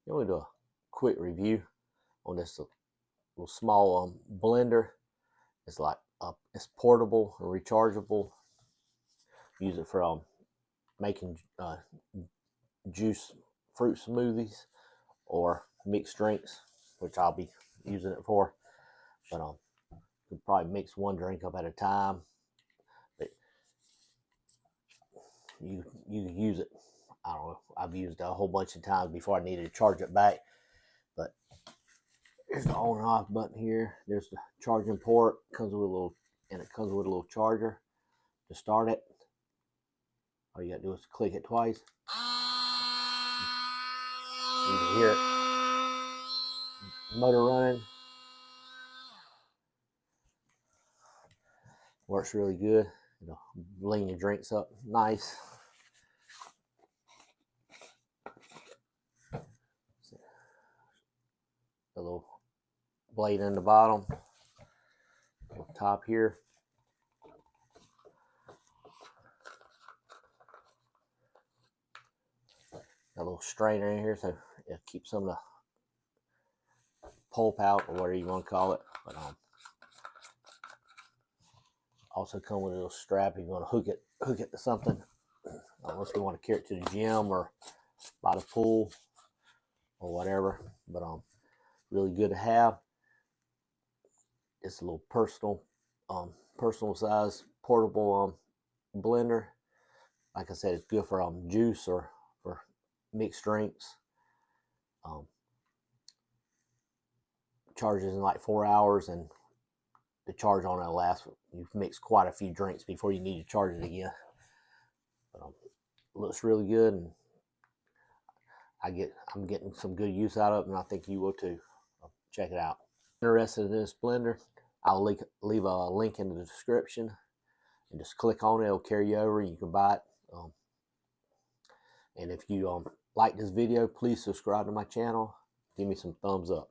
I'm going to do a quick review on this little small blender. It's like it's portable and rechargeable. Use it for making juice fruit smoothies or mixed drinks, which I'll be using it for. But you can probably mix one drink up at a time. But you use it. I don't know. I've used it a whole bunch of times before I needed to charge it back. But there's the on and off button here. There's the charging port. Comes with a little, and it comes with a little charger to start it. All you gotta do is click it twice. You can hear it. Motor running. Works really good. It'll lean your drinks up nice. A little blade in the bottom, top here. A little strainer in here, so it keeps some of the pulp out, or whatever you want to call it. But also come with a little strap if you want to hook it to something. Unless you want to carry it to the gym or by the pool or whatever. But really good to have. It's a little personal size portable blender. Like I said, it's good for juice or for mixed drinks. Charges in like 4 hours, and the charge on it lasts. You've mixed quite a few drinks before you need to charge it again. But, looks really good, and I'm getting some good use out of it, and I think you will too. Check it out. Interested in this blender, I'll leave a link in the description, and just click on it. It'll carry you over. You can buy it. And if you like this video, please subscribe to my channel. Give me some thumbs up.